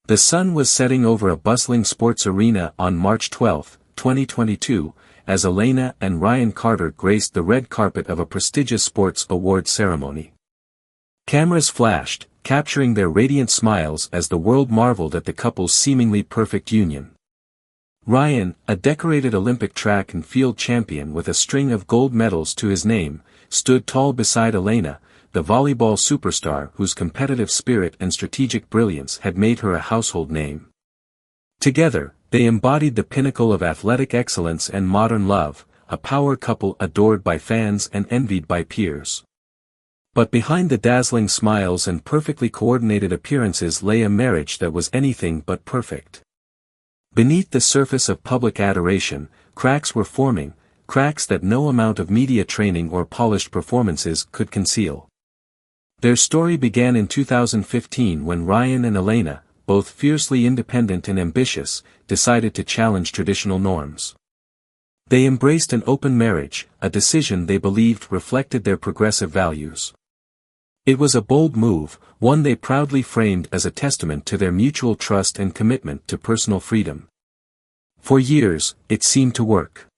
The sun was setting over a bustling sports arena on March 12, 2022, as Elena and Ryan Carter graced the red carpet of a prestigious sports awards ceremony. Cameras flashed, capturing their radiant smiles as the world marveled at the couple's seemingly perfect union. Ryan, a decorated Olympic track and field champion with a string of gold medals to his name, stood tall beside Elena, the volleyball superstar whose competitive spirit and strategic brilliance had made her a household name. Together, they embodied the pinnacle of athletic excellence and modern love, a power couple adored by fans and envied by peers. But behind the dazzling smiles and perfectly coordinated appearances lay a marriage that was anything but perfect. Beneath the surface of public adoration, cracks were forming, cracks that no amount of media training or polished performances could conceal. Their story began in 2015 when Ryan and Elena, both fiercely independent and ambitious, decided to challenge traditional norms. They embraced an open marriage, a decision they believed reflected their progressive values. It was a bold move, one they proudly framed as a testament to their mutual trust and commitment to personal freedom. For years, it seemed to work.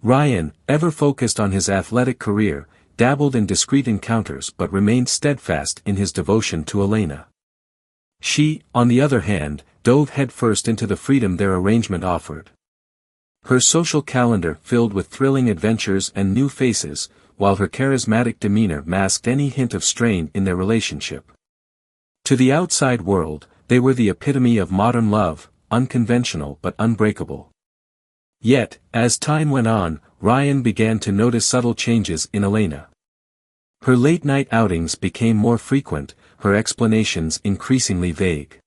Ryan, ever focused on his athletic career, dabbled in discreet encounters but remained steadfast in his devotion to Elena. She, on the other hand, dove headfirst into the freedom their arrangement offered. Her social calendar filled with thrilling adventures and new faces, while her charismatic demeanor masked any hint of strain in their relationship. To the outside world, they were the epitome of modern love, unconventional but unbreakable. Yet, as time went on, Ryan began to notice subtle changes in Elena. Her late-night outings became more frequent, her explanations increasingly vague.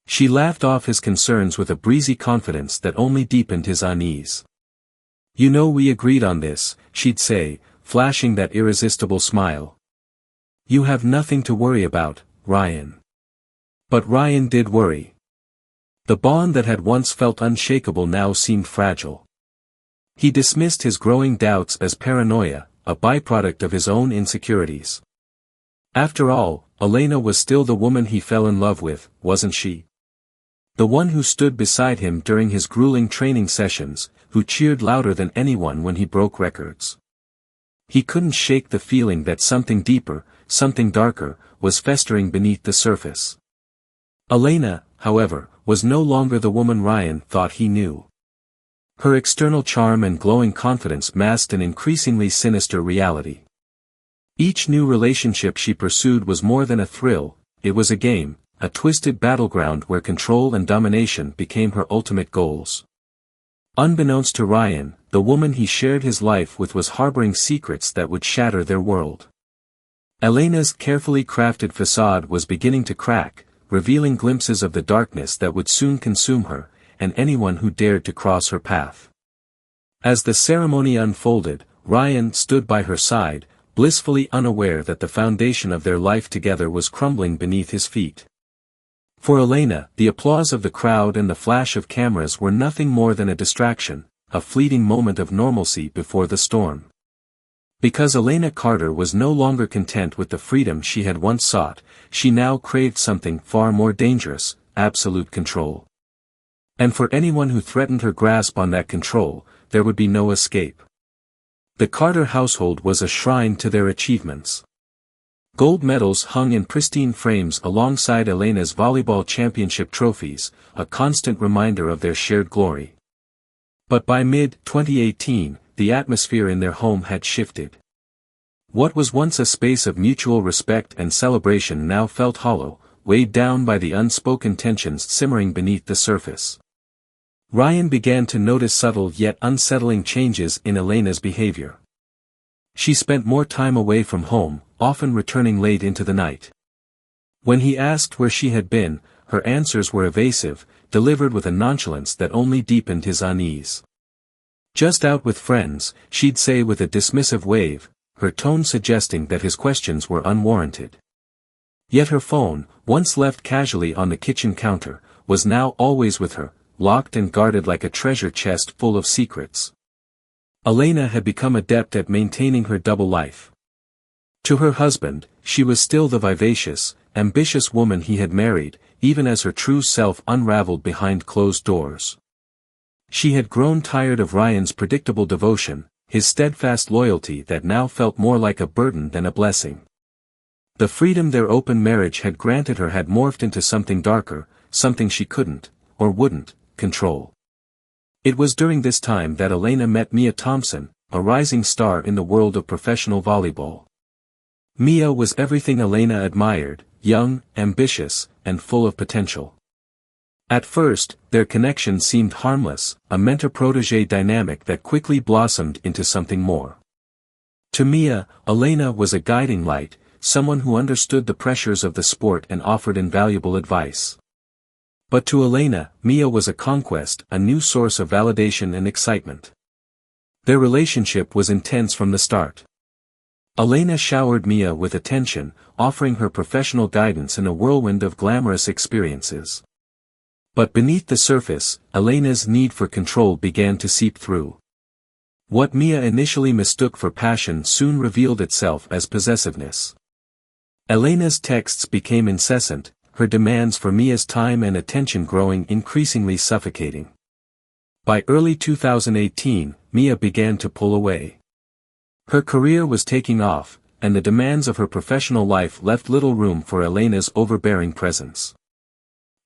She laughed off his concerns with a breezy confidence that only deepened his unease. "You know we agreed on this," she'd say, flashing that irresistible smile. "You have nothing to worry about, Ryan." But Ryan did worry. The bond that had once felt unshakable now seemed fragile. He dismissed his growing doubts as paranoia, a byproduct of his own insecurities. After all, Elena was still the woman he fell in love with, wasn't she? The one who stood beside him during his grueling training sessions, who cheered louder than anyone when he broke records. He couldn't shake the feeling that something deeper, something darker, was festering beneath the surface. Elena, however, was no longer the woman Ryan thought he knew. Her external charm and glowing confidence masked an increasingly sinister reality. Each new relationship she pursued was more than a thrill, it was a game, a twisted battleground where control and domination became her ultimate goals. Unbeknownst to Ryan, the woman he shared his life with was harboring secrets that would shatter their world. Elena's carefully crafted facade was beginning to crack, revealing glimpses of the darkness that would soon consume her, and anyone who dared to cross her path. As the ceremony unfolded, Ryan stood by her side, blissfully unaware that the foundation of their life together was crumbling beneath his feet. For Elena, the applause of the crowd and the flash of cameras were nothing more than a distraction, a fleeting moment of normalcy before the storm. Because Elena Carter was no longer content with the freedom she had once sought, she now craved something far more dangerous, absolute control. And for anyone who threatened her grasp on that control, there would be no escape. The Carter household was a shrine to their achievements. Gold medals hung in pristine frames alongside Elena's volleyball championship trophies, a constant reminder of their shared glory. But by mid-2018, the atmosphere in their home had shifted. What was once a space of mutual respect and celebration now felt hollow, weighed down by the unspoken tensions simmering beneath the surface. Ryan began to notice subtle yet unsettling changes in Elena's behavior. She spent more time away from home, often returning late into the night. When he asked where she had been, her answers were evasive, delivered with a nonchalance that only deepened his unease. "Just out with friends," she'd say with a dismissive wave, her tone suggesting that his questions were unwarranted. Yet her phone, once left casually on the kitchen counter, was now always with her, locked and guarded like a treasure chest full of secrets. Elena had become adept at maintaining her double life. To her husband, she was still the vivacious, ambitious woman he had married, even as her true self unraveled behind closed doors. She had grown tired of Ryan's predictable devotion, his steadfast loyalty that now felt more like a burden than a blessing. The freedom their open marriage had granted her had morphed into something darker, something she couldn't, or wouldn't, control. It was during this time that Elena met Mia Thompson, a rising star in the world of professional volleyball. Mia was everything Elena admired, young, ambitious, and full of potential. At first, their connection seemed harmless, a mentor-protégé dynamic that quickly blossomed into something more. To Mia, Elena was a guiding light, someone who understood the pressures of the sport and offered invaluable advice. But to Elena, Mia was a conquest, a new source of validation and excitement. Their relationship was intense from the start. Elena showered Mia with attention, offering her professional guidance in a whirlwind of glamorous experiences. But beneath the surface, Elena's need for control began to seep through. What Mia initially mistook for passion soon revealed itself as possessiveness. Elena's texts became incessant, her demands for Mia's time and attention growing increasingly suffocating. By early 2018, Mia began to pull away. Her career was taking off, and the demands of her professional life left little room for Elena's overbearing presence.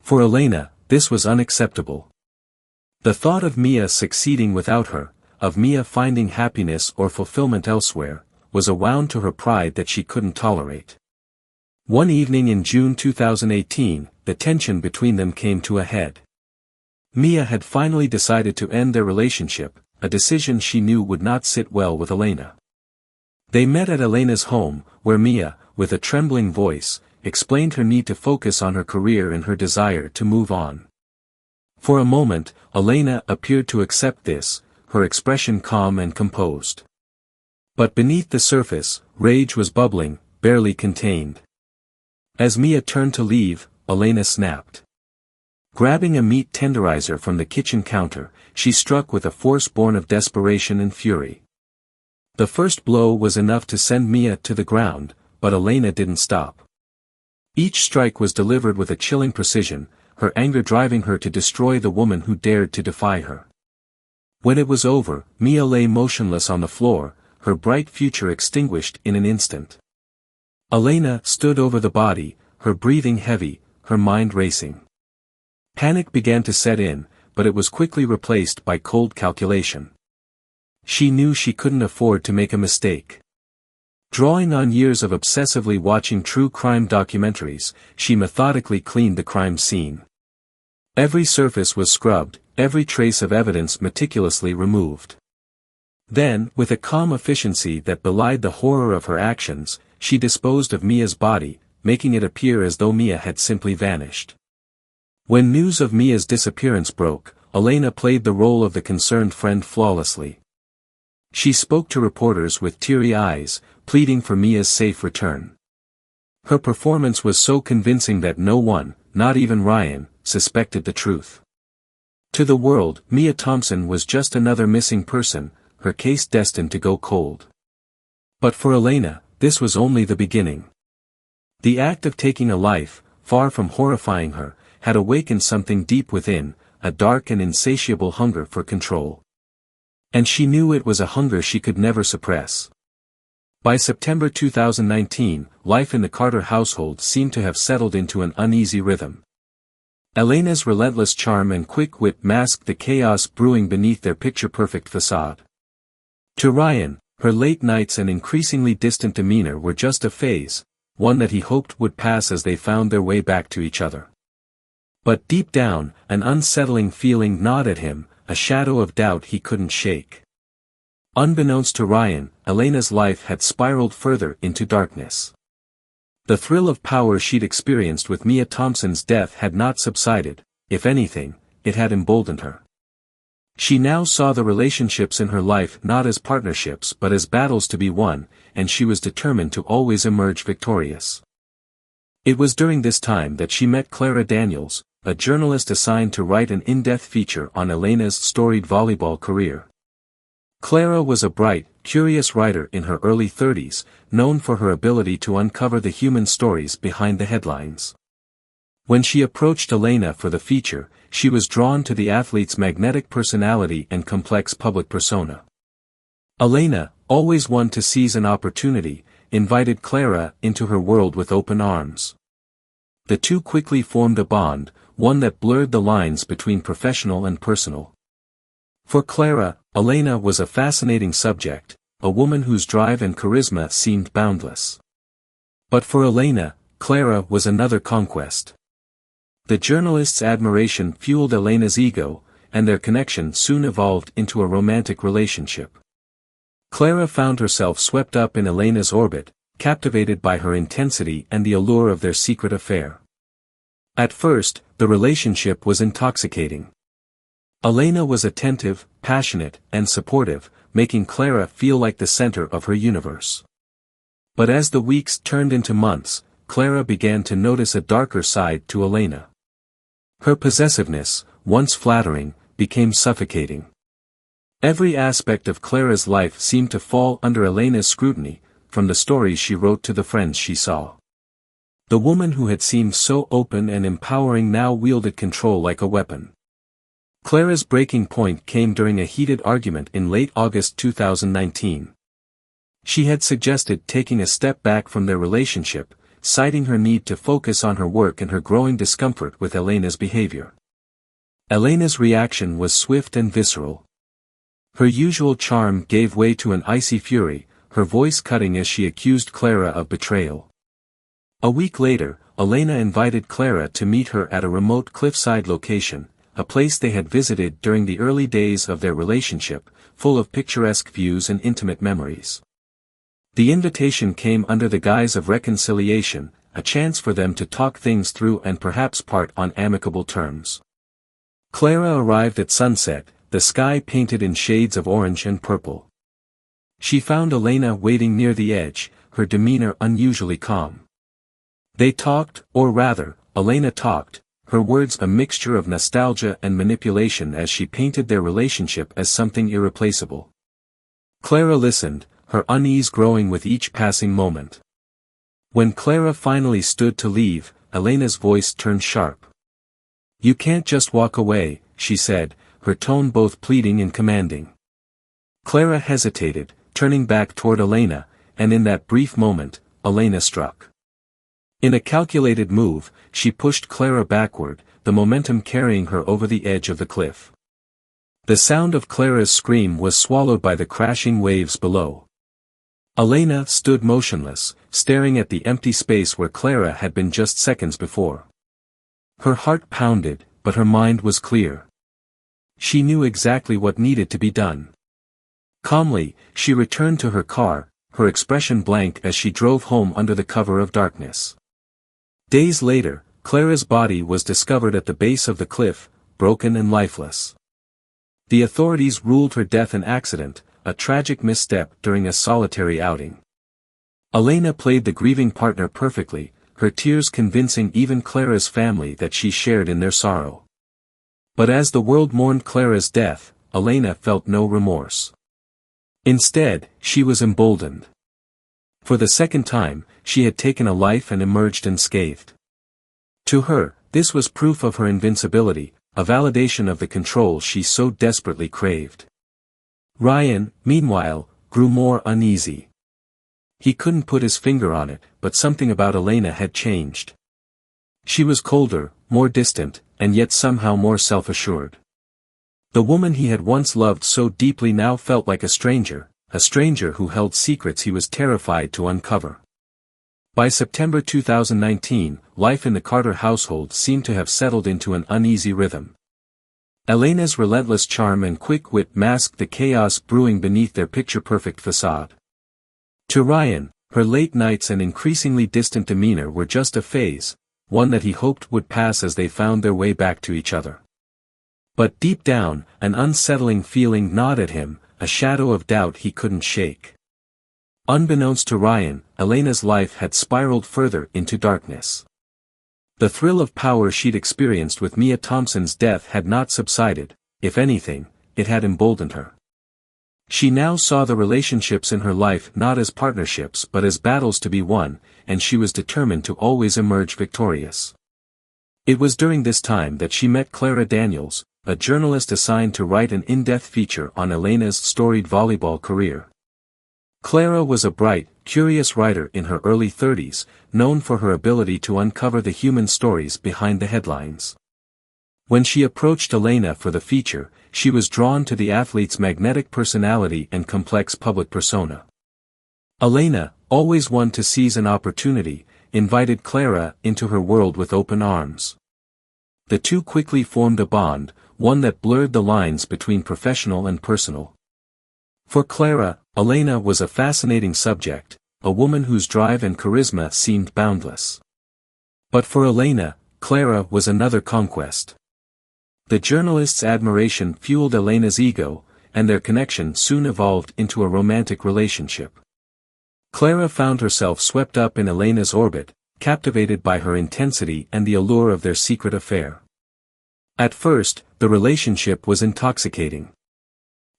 For Elena, this was unacceptable. The thought of Mia succeeding without her, of Mia finding happiness or fulfillment elsewhere, was a wound to her pride that she couldn't tolerate. One evening in June 2018, the tension between them came to a head. Mia had finally decided to end their relationship, a decision she knew would not sit well with Elena. They met at Elena's home, where Mia, with a trembling voice, explained her need to focus on her career and her desire to move on. For a moment, Elena appeared to accept this, her expression calm and composed. But beneath the surface, rage was bubbling, barely contained. As Mia turned to leave, Elena snapped. Grabbing a meat tenderizer from the kitchen counter, she struck with a force born of desperation and fury. The first blow was enough to send Mia to the ground, but Elena didn't stop. Each strike was delivered with a chilling precision, her anger driving her to destroy the woman who dared to defy her. When it was over, Mia lay motionless on the floor, her bright future extinguished in an instant. Elena stood over the body, her breathing heavy, her mind racing. Panic began to set in, but it was quickly replaced by cold calculation. She knew she couldn't afford to make a mistake. Drawing on years of obsessively watching true crime documentaries, she methodically cleaned the crime scene. Every surface was scrubbed, every trace of evidence meticulously removed. Then, with a calm efficiency that belied the horror of her actions, she disposed of Mia's body, making it appear as though Mia had simply vanished. When news of Mia's disappearance broke, Elena played the role of the concerned friend flawlessly. She spoke to reporters with teary eyes, pleading for Mia's safe return. Her performance was so convincing that no one, not even Ryan, suspected the truth. To the world, Mia Thompson was just another missing person, her case destined to go cold. But for Elena, this was only the beginning. The act of taking a life, far from horrifying her, had awakened something deep within, a dark and insatiable hunger for control. And she knew it was a hunger she could never suppress. By September 2019, life in the Carter household seemed to have settled into an uneasy rhythm. Elena's relentless charm and quick wit masked the chaos brewing beneath their picture-perfect facade. To Ryan, her late nights and increasingly distant demeanor were just a phase, one that he hoped would pass as they found their way back to each other. But deep down, an unsettling feeling gnawed at him, a shadow of doubt he couldn't shake. Unbeknownst to Ryan, Elena's life had spiraled further into darkness. The thrill of power she'd experienced with Mia Thompson's death had not subsided, if anything, it had emboldened her. She now saw the relationships in her life not as partnerships but as battles to be won, and she was determined to always emerge victorious. It was during this time that she met Clara Daniels, a journalist assigned to write an in-depth feature on Elena's storied volleyball career. Clara was a bright, curious writer in her early 30s, known for her ability to uncover the human stories behind the headlines. When she approached Elena for the feature, she was drawn to the athlete's magnetic personality and complex public persona. Elena, always one to seize an opportunity, invited Clara into her world with open arms. The two quickly formed a bond, one that blurred the lines between professional and personal. For Clara, Elena was a fascinating subject, a woman whose drive and charisma seemed boundless. But for Elena, Clara was another conquest. The journalist's admiration fueled Elena's ego, and their connection soon evolved into a romantic relationship. Clara found herself swept up in Elena's orbit, captivated by her intensity and the allure of their secret affair. At first, the relationship was intoxicating. Elena was attentive, passionate, and supportive, making Clara feel like the center of her universe. But as the weeks turned into months, Clara began to notice a darker side to Elena. Her possessiveness, once flattering, became suffocating. Every aspect of Clara's life seemed to fall under Elena's scrutiny, from the stories she wrote to the friends she saw. The woman who had seemed so open and empowering now wielded control like a weapon. Clara's breaking point came during a heated argument in late August 2019. She had suggested taking a step back from their relationship, citing her need to focus on her work and her growing discomfort with Elena's behavior. Elena's reaction was swift and visceral. Her usual charm gave way to an icy fury, her voice cutting as she accused Clara of betrayal. A week later, Elena invited Clara to meet her at a remote cliffside location, a place they had visited during the early days of their relationship, full of picturesque views and intimate memories. The invitation came under the guise of reconciliation, a chance for them to talk things through and perhaps part on amicable terms. Clara arrived at sunset, the sky painted in shades of orange and purple. She found Elena waiting near the edge, her demeanor unusually calm. They talked, or rather, Elena talked, her words a mixture of nostalgia and manipulation as she painted their relationship as something irreplaceable. Clara listened, her unease growing with each passing moment. When Clara finally stood to leave, Elena's voice turned sharp. "You can't just walk away," she said, her tone both pleading and commanding. Clara hesitated, turning back toward Elena, and in that brief moment, Elena struck. In a calculated move, she pushed Clara backward, the momentum carrying her over the edge of the cliff. The sound of Clara's scream was swallowed by the crashing waves below. Elena stood motionless, staring at the empty space where Clara had been just seconds before. Her heart pounded, but her mind was clear. She knew exactly what needed to be done. Calmly, she returned to her car, her expression blank as she drove home under the cover of darkness. Days later, Clara's body was discovered at the base of the cliff, broken and lifeless. The authorities ruled her death an accident, a tragic misstep during a solitary outing. Elena played the grieving partner perfectly, her tears convincing even Clara's family that she shared in their sorrow. But as the world mourned Clara's death, Elena felt no remorse. Instead, she was emboldened. For the second time, she had taken a life and emerged unscathed. To her, this was proof of her invincibility, a validation of the control she so desperately craved. Ryan, meanwhile, grew more uneasy. He couldn't put his finger on it, but something about Elena had changed. She was colder, more distant, and yet somehow more self-assured. The woman he had once loved so deeply now felt like a stranger who held secrets he was terrified to uncover. By September 2019, life in the Carter household seemed to have settled into an uneasy rhythm. Elena's relentless charm and quick wit masked the chaos brewing beneath their picture-perfect facade. To Ryan, her late nights and increasingly distant demeanor were just a phase, one that he hoped would pass as they found their way back to each other. But deep down, an unsettling feeling gnawed at him, a shadow of doubt he couldn't shake. Unbeknownst to Ryan, Elena's life had spiraled further into darkness. The thrill of power she'd experienced with Mia Thompson's death had not subsided, if anything, it had emboldened her. She now saw the relationships in her life not as partnerships but as battles to be won, and she was determined to always emerge victorious. It was during this time that she met Clara Daniels, a journalist assigned to write an in-depth feature on Elena's storied volleyball career. Clara was a bright, curious writer in her early 30s, known for her ability to uncover the human stories behind the headlines. When she approached Elena for the feature, she was drawn to the athlete's magnetic personality and complex public persona. Elena, always one to seize an opportunity, invited Clara into her world with open arms. The two quickly formed a bond, one that blurred the lines between professional and personal. For Clara, Elena was a fascinating subject, a woman whose drive and charisma seemed boundless. But for Elena, Clara was another conquest. The journalist's admiration fueled Elena's ego, and their connection soon evolved into a romantic relationship. Clara found herself swept up in Elena's orbit, captivated by her intensity and the allure of their secret affair. At first, the relationship was intoxicating.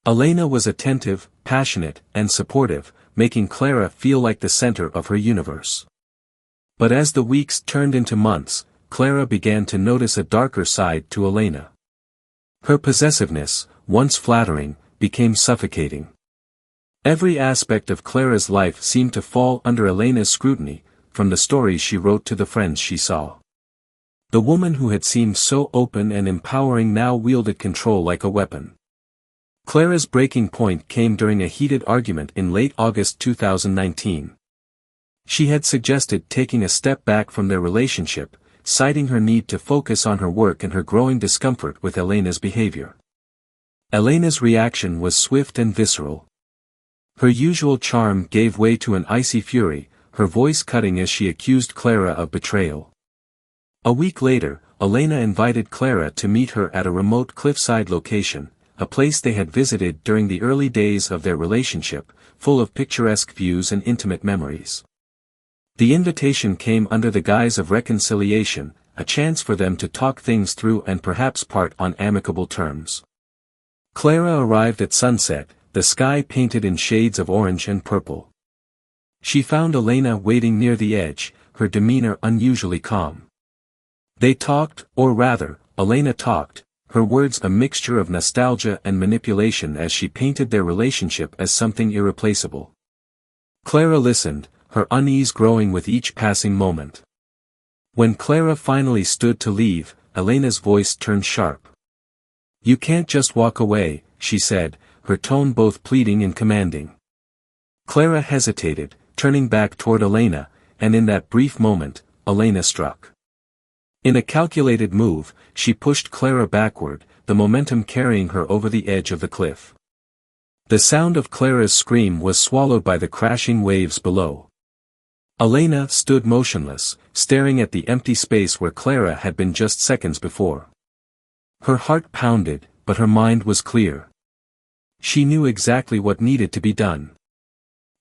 Elena was attentive, passionate, and supportive, making Clara feel like the center of her universe. But as the weeks turned into months, Clara began to notice a darker side to Elena. Her possessiveness, once flattering, became suffocating. Every aspect of Clara's life seemed to fall under Elena's scrutiny, from the stories she wrote to the friends she saw. The woman who had seemed so open and empowering now wielded control like a weapon. Clara's breaking point came during a heated argument in late August 2019. She had suggested taking a step back from their relationship, citing her need to focus on her work and her growing discomfort with Elena's behavior. Elena's reaction was swift and visceral. Her usual charm gave way to an icy fury, her voice cutting as she accused Clara of betrayal. A week later, Elena invited Clara to meet her at a remote cliffside location, a place they had visited during the early days of their relationship, full of picturesque views and intimate memories. The invitation came under the guise of reconciliation, a chance for them to talk things through and perhaps part on amicable terms. Clara arrived at sunset, the sky painted in shades of orange and purple. She found Elena waiting near the edge, her demeanor unusually calm. They talked, or rather, Elena talked, her words a mixture of nostalgia and manipulation as she painted their relationship as something irreplaceable. Clara listened, her unease growing with each passing moment. When Clara finally stood to leave, Elena's voice turned sharp. "You can't just walk away," she said, her tone both pleading and commanding. Clara hesitated, turning back toward Elena, and in that brief moment, Elena struck. In a calculated move, she pushed Clara backward, the momentum carrying her over the edge of the cliff. The sound of Clara's scream was swallowed by the crashing waves below. Elena stood motionless, staring at the empty space where Clara had been just seconds before. Her heart pounded, but her mind was clear. She knew exactly what needed to be done.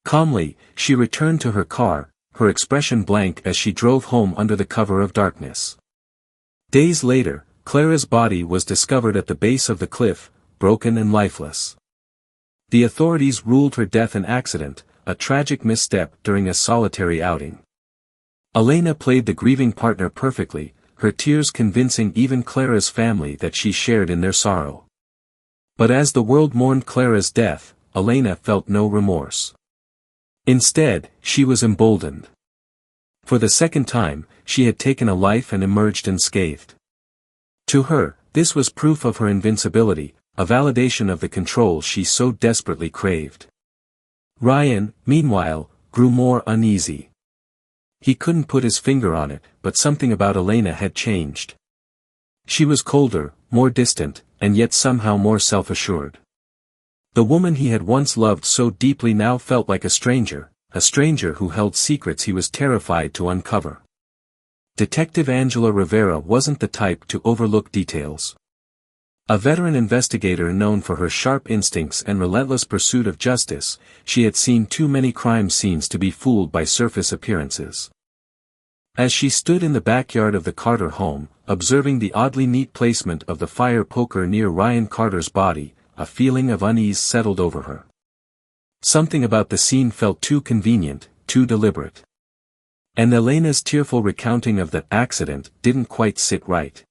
Calmly, she returned to her car, her expression blank as she drove home under the cover of darkness. Days later, Clara's body was discovered at the base of the cliff, broken and lifeless. The authorities ruled her death an accident, a tragic misstep during a solitary outing. Elena played the grieving partner perfectly, her tears convincing even Clara's family that she shared in their sorrow. But as the world mourned Clara's death, Elena felt no remorse. Instead, she was emboldened. For the second time, she had taken a life and emerged unscathed. To her, this was proof of her invincibility, a validation of the control she so desperately craved. Ryan, meanwhile, grew more uneasy. He couldn't put his finger on it, but something about Elena had changed. She was colder, more distant, and yet somehow more self-assured. The woman he had once loved so deeply now felt like a stranger who held secrets he was terrified to uncover. Detective Angela Rivera wasn't the type to overlook details. A veteran investigator known for her sharp instincts and relentless pursuit of justice, she had seen too many crime scenes to be fooled by surface appearances. As she stood in the backyard of the Carter home, observing the oddly neat placement of the fire poker near Ryan Carter's body, a feeling of unease settled over her. Something about the scene felt too convenient, too deliberate. And Elena's tearful recounting of the accident didn't quite sit right.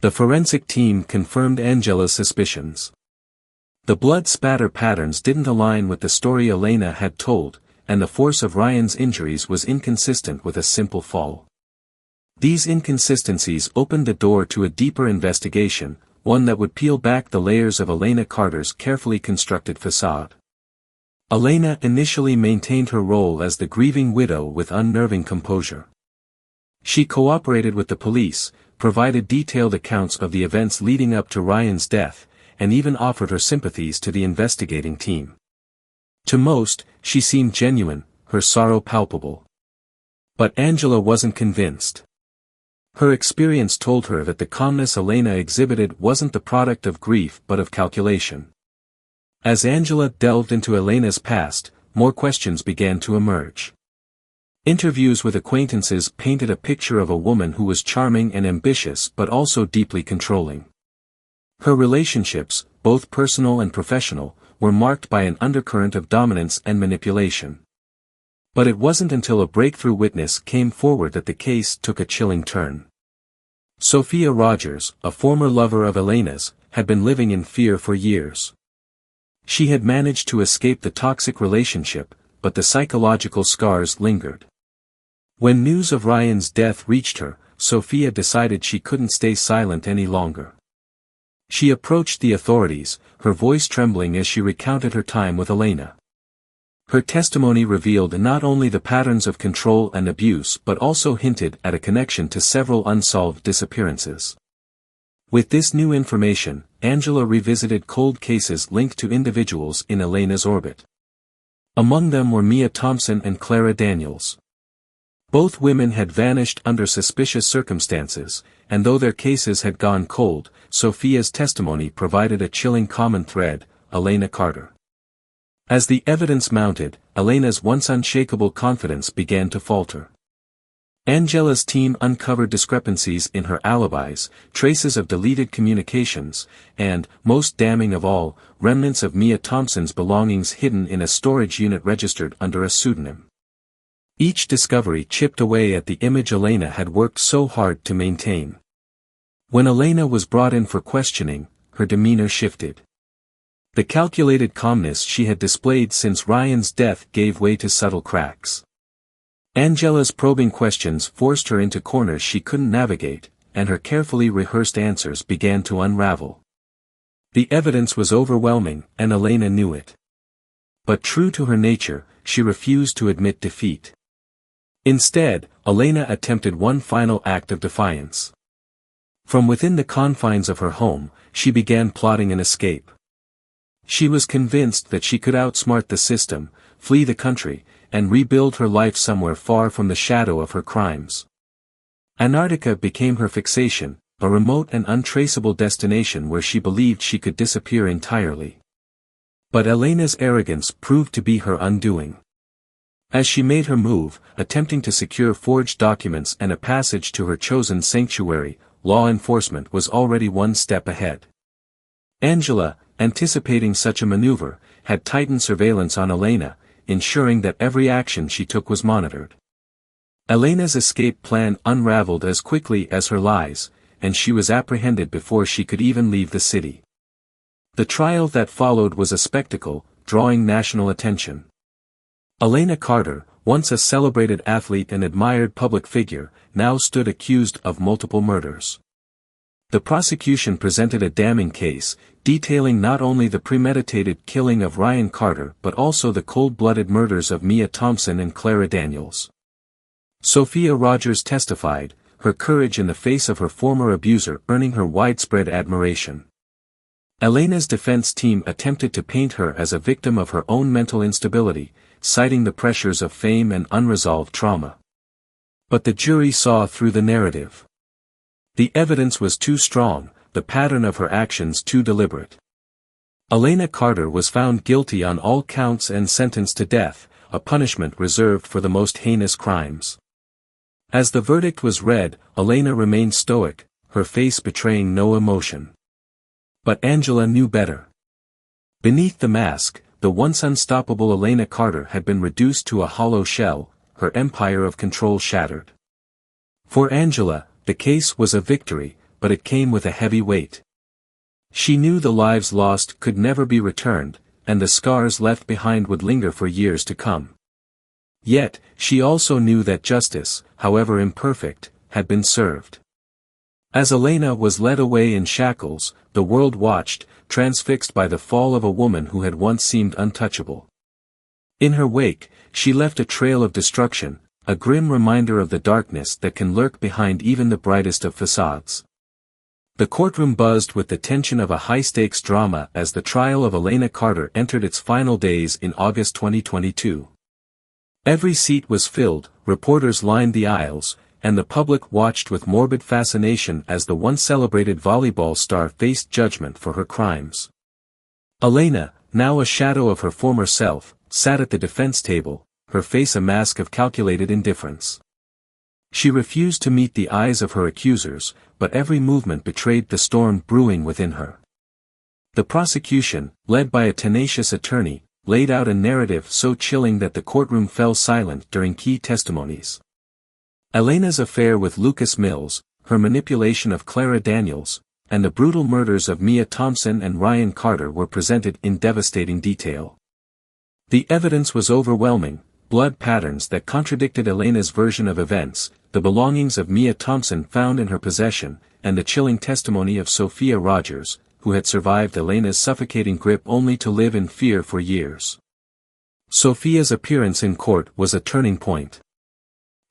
The forensic team confirmed Angela's suspicions. The blood spatter patterns didn't align with the story Elena had told, and the force of Ryan's injuries was inconsistent with a simple fall. These inconsistencies opened the door to a deeper investigation, one that would peel back the layers of Elena Carter's carefully constructed facade. Elena initially maintained her role as the grieving widow with unnerving composure. She cooperated with the police, provided detailed accounts of the events leading up to Ryan's death, and even offered her sympathies to the investigating team. To most, she seemed genuine, her sorrow palpable. But Angela wasn't convinced. Her experience told her that the calmness Elena exhibited wasn't the product of grief but of calculation. As Angela delved into Elena's past, more questions began to emerge. Interviews with acquaintances painted a picture of a woman who was charming and ambitious but also deeply controlling. Her relationships, both personal and professional, were marked by an undercurrent of dominance and manipulation. But it wasn't until a breakthrough witness came forward that the case took a chilling turn. Sophia Rogers, a former lover of Elena's, had been living in fear for years. She had managed to escape the toxic relationship, but the psychological scars lingered. When news of Ryan's death reached her, Sophia decided she couldn't stay silent any longer. She approached the authorities, her voice trembling as she recounted her time with Elena. Her testimony revealed not only the patterns of control and abuse but also hinted at a connection to several unsolved disappearances. With this new information, Angela revisited cold cases linked to individuals in Elena's orbit. Among them were Mia Thompson and Clara Daniels. Both women had vanished under suspicious circumstances, and though their cases had gone cold, Sophia's testimony provided a chilling common thread: Elena Carter. As the evidence mounted, Elena's once unshakable confidence began to falter. Angela's team uncovered discrepancies in her alibis, traces of deleted communications, and, most damning of all, remnants of Mia Thompson's belongings hidden in a storage unit registered under a pseudonym. Each discovery chipped away at the image Elena had worked so hard to maintain. When Elena was brought in for questioning, her demeanor shifted. The calculated calmness she had displayed since Ryan's death gave way to subtle cracks. Angela's probing questions forced her into corners she couldn't navigate, and her carefully rehearsed answers began to unravel. The evidence was overwhelming, and Elena knew it. But true to her nature, she refused to admit defeat. Instead, Elena attempted one final act of defiance. From within the confines of her home, she began plotting an escape. She was convinced that she could outsmart the system, flee the country, and rebuild her life somewhere far from the shadow of her crimes. Antarctica became her fixation, a remote and untraceable destination where she believed she could disappear entirely. But Elena's arrogance proved to be her undoing. As she made her move, attempting to secure forged documents and a passage to her chosen sanctuary, law enforcement was already one step ahead. Angela, anticipating such a maneuver, had tightened surveillance on Elena, ensuring that every action she took was monitored. Elena's escape plan unraveled as quickly as her lies, and she was apprehended before she could even leave the city. The trial that followed was a spectacle, drawing national attention. Elena Carter, once a celebrated athlete and admired public figure, now stood accused of multiple murders. The prosecution presented a damning case, detailing not only the premeditated killing of Ryan Carter but also the cold-blooded murders of Mia Thompson and Clara Daniels. Sophia Rogers testified, her courage in the face of her former abuser earning her widespread admiration. Elena's defense team attempted to paint her as a victim of her own mental instability, citing the pressures of fame and unresolved trauma. But the jury saw through the narrative. The evidence was too strong, the pattern of her actions too deliberate. Elena Carter was found guilty on all counts and sentenced to death, a punishment reserved for the most heinous crimes. As the verdict was read, Elena remained stoic, her face betraying no emotion. But Angela knew better. Beneath the mask, the once unstoppable Elena Carter had been reduced to a hollow shell, her empire of control shattered. For Angela, the case was a victory, but it came with a heavy weight. She knew the lives lost could never be returned, and the scars left behind would linger for years to come. Yet, she also knew that justice, however imperfect, had been served. As Elena was led away in shackles, the world watched, transfixed by the fall of a woman who had once seemed untouchable. In her wake, she left a trail of destruction, a grim reminder of the darkness that can lurk behind even the brightest of facades. The courtroom buzzed with the tension of a high-stakes drama as the trial of Elena Carter entered its final days in August 2022. Every seat was filled, reporters lined the aisles, and the public watched with morbid fascination as the once celebrated volleyball star faced judgment for her crimes. Elena, now a shadow of her former self, sat at the defense table, her face a mask of calculated indifference. She refused to meet the eyes of her accusers, but every movement betrayed the storm brewing within her. The prosecution, led by a tenacious attorney, laid out a narrative so chilling that the courtroom fell silent during key testimonies. Elena's affair with Lucas Mills, her manipulation of Clara Daniels, and the brutal murders of Mia Thompson and Ryan Carter were presented in devastating detail. The evidence was overwhelming: blood patterns that contradicted Elena's version of events, the belongings of Mia Thompson found in her possession, and the chilling testimony of Sophia Rogers, who had survived Elena's suffocating grip only to live in fear for years. Sophia's appearance in court was a turning point.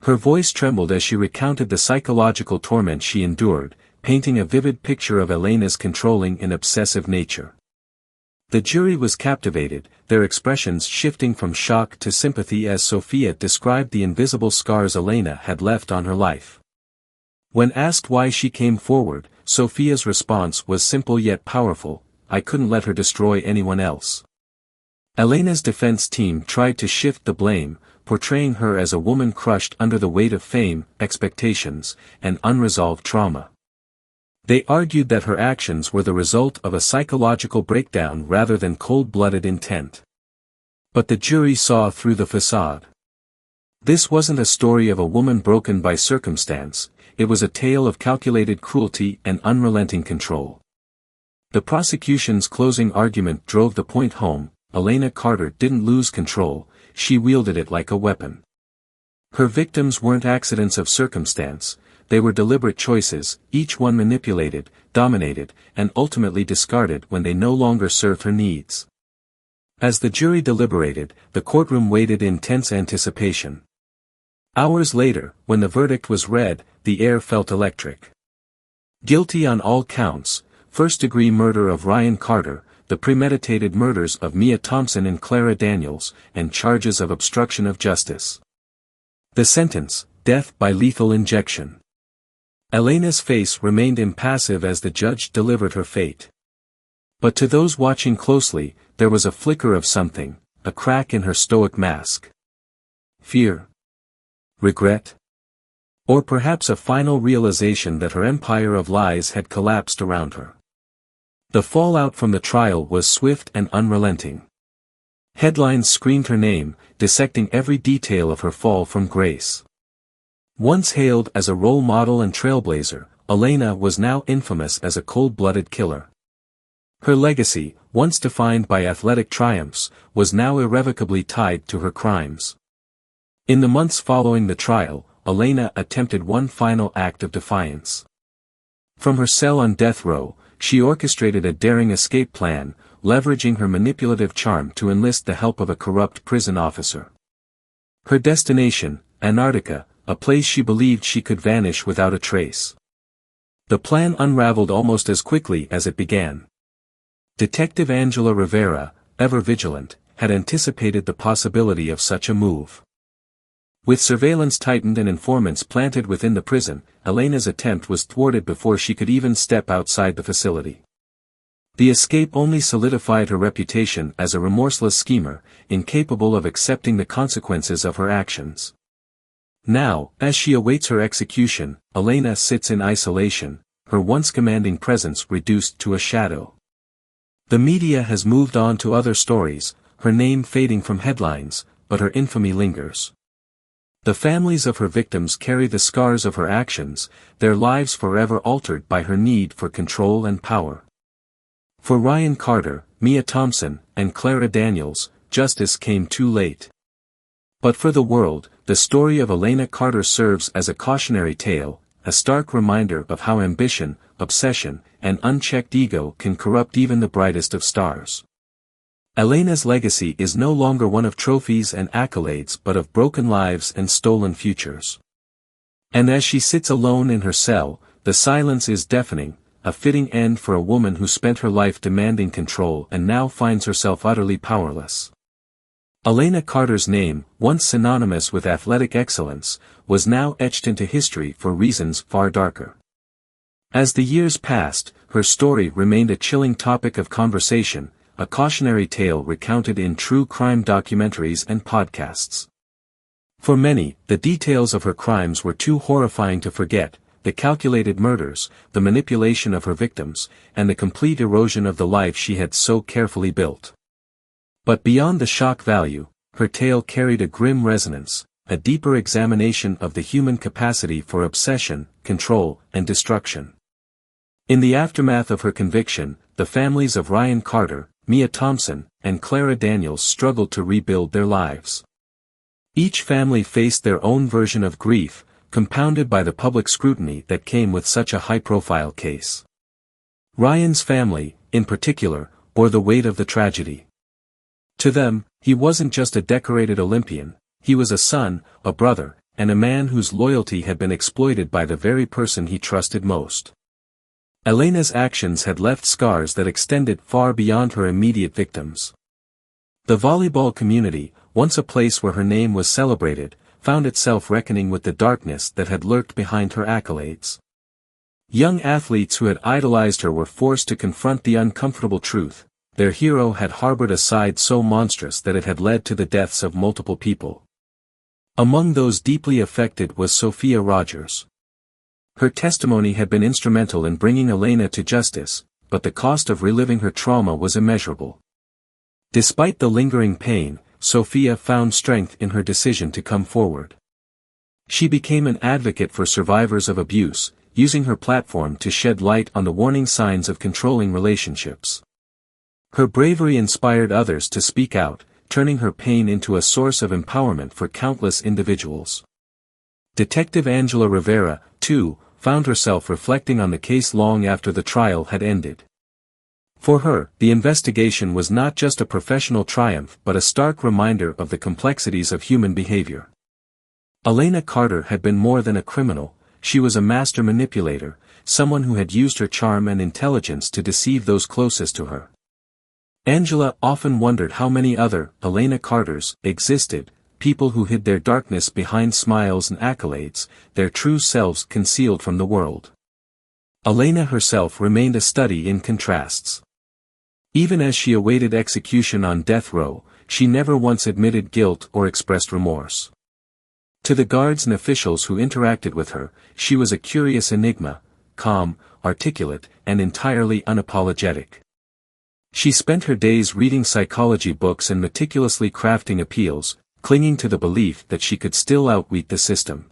Her voice trembled as she recounted the psychological torment she endured, painting a vivid picture of Elena's controlling and obsessive nature. The jury was captivated, their expressions shifting from shock to sympathy as Sophia described the invisible scars Elena had left on her life. When asked why she came forward, Sophia's response was simple yet powerful: "I couldn't let her destroy anyone else." Elena's defense team tried to shift the blame, portraying her as a woman crushed under the weight of fame, expectations, and unresolved trauma. They argued that her actions were the result of a psychological breakdown rather than cold-blooded intent. But the jury saw through the facade. This wasn't a story of a woman broken by circumstance, it was a tale of calculated cruelty and unrelenting control. The prosecution's closing argument drove the point home: Elena Carter didn't lose control, she wielded it like a weapon. Her victims weren't accidents of circumstance, they were deliberate choices, each one manipulated, dominated, and ultimately discarded when they no longer served her needs. As the jury deliberated, the courtroom waited in tense anticipation. Hours later, when the verdict was read, the air felt electric. Guilty on all counts: first-degree murder of Ryan Carter, the premeditated murders of Mia Thompson and Clara Daniels, and charges of obstruction of justice. The sentence: death by lethal injection. Elena's face remained impassive as the judge delivered her fate. But to those watching closely, there was a flicker of something, a crack in her stoic mask. Fear? Regret? Or perhaps a final realization that her empire of lies had collapsed around her. The fallout from the trial was swift and unrelenting. Headlines screamed her name, dissecting every detail of her fall from grace. Once hailed as a role model and trailblazer, Elena was now infamous as a cold-blooded killer. Her legacy, once defined by athletic triumphs, was now irrevocably tied to her crimes. In the months following the trial, Elena attempted one final act of defiance. From her cell on death row, she orchestrated a daring escape plan, leveraging her manipulative charm to enlist the help of a corrupt prison officer. Her destination, Antarctica, a place she believed she could vanish without a trace. The plan unraveled almost as quickly as it began. Detective Angela Rivera, ever vigilant, had anticipated the possibility of such a move. With surveillance tightened and informants planted within the prison, Elena's attempt was thwarted before she could even step outside the facility. The escape only solidified her reputation as a remorseless schemer, incapable of accepting the consequences of her actions. Now, as she awaits her execution, Elena sits in isolation, her once commanding presence reduced to a shadow. The media has moved on to other stories, her name fading from headlines, but her infamy lingers. The families of her victims carry the scars of her actions, their lives forever altered by her need for control and power. For Ryan Carter, Mia Thompson, and Clara Daniels, justice came too late. But for the world, the story of Elena Carter serves as a cautionary tale, a stark reminder of how ambition, obsession, and unchecked ego can corrupt even the brightest of stars. Elena's legacy is no longer one of trophies and accolades but of broken lives and stolen futures. And as she sits alone in her cell, the silence is deafening, a fitting end for a woman who spent her life demanding control and now finds herself utterly powerless. Elena Carter's name, once synonymous with athletic excellence, was now etched into history for reasons far darker. As the years passed, her story remained a chilling topic of conversation, a cautionary tale recounted in true crime documentaries and podcasts. For many, the details of her crimes were too horrifying to forget: the calculated murders, the manipulation of her victims, and the complete erosion of the life she had so carefully built. But beyond the shock value, her tale carried a grim resonance, a deeper examination of the human capacity for obsession, control, and destruction. In the aftermath of her conviction, the families of Ryan Carter, Mia Thompson, and Clara Daniels struggled to rebuild their lives. Each family faced their own version of grief, compounded by the public scrutiny that came with such a high-profile case. Ryan's family, in particular, bore the weight of the tragedy. To them, he wasn't just a decorated Olympian, he was a son, a brother, and a man whose loyalty had been exploited by the very person he trusted most. Elena's actions had left scars that extended far beyond her immediate victims. The volleyball community, once a place where her name was celebrated, found itself reckoning with the darkness that had lurked behind her accolades. Young athletes who had idolized her were forced to confront the uncomfortable truth: their hero had harbored a side so monstrous that it had led to the deaths of multiple people. Among those deeply affected was Sophia Rogers. Her testimony had been instrumental in bringing Elena to justice, but the cost of reliving her trauma was immeasurable. Despite the lingering pain, Sophia found strength in her decision to come forward. She became an advocate for survivors of abuse, using her platform to shed light on the warning signs of controlling relationships. Her bravery inspired others to speak out, turning her pain into a source of empowerment for countless individuals. Detective Angela Rivera, too, found herself reflecting on the case long after the trial had ended. For her, the investigation was not just a professional triumph but a stark reminder of the complexities of human behavior. Elena Carter had been more than a criminal, she was a master manipulator, someone who had used her charm and intelligence to deceive those closest to her. Angela often wondered how many other Elena Carters existed, people who hid their darkness behind smiles and accolades, their true selves concealed from the world. Elena herself remained a study in contrasts. Even as she awaited execution on death row, she never once admitted guilt or expressed remorse. To the guards and officials who interacted with her, she was a curious enigma, calm, articulate, and entirely unapologetic. She spent her days reading psychology books and meticulously crafting appeals, clinging to the belief that she could still outwit the system.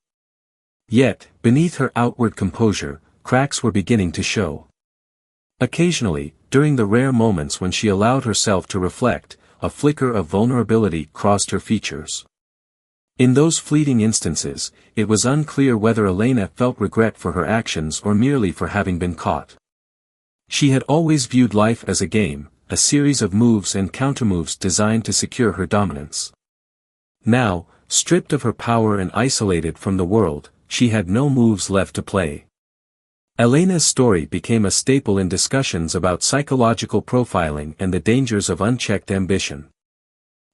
Yet, beneath her outward composure, cracks were beginning to show. Occasionally, during the rare moments when she allowed herself to reflect, a flicker of vulnerability crossed her features. In those fleeting instances, it was unclear whether Elena felt regret for her actions or merely for having been caught. She had always viewed life as a game, a series of moves and countermoves designed to secure her dominance. Now, stripped of her power and isolated from the world, she had no moves left to play. Elena's story became a staple in discussions about psychological profiling and the dangers of unchecked ambition.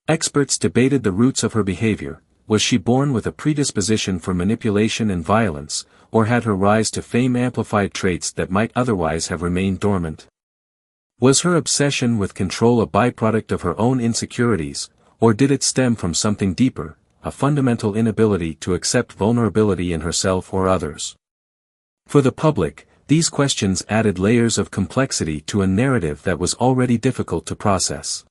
Experts debated the roots of her behavior: was she born with a predisposition for manipulation and violence, or had her rise to fame amplified traits that might otherwise have remained dormant? Was her obsession with control a byproduct of her own insecurities, or did it stem from something deeper, a fundamental inability to accept vulnerability in herself or others? For the public, these questions added layers of complexity to a narrative that was already difficult to process.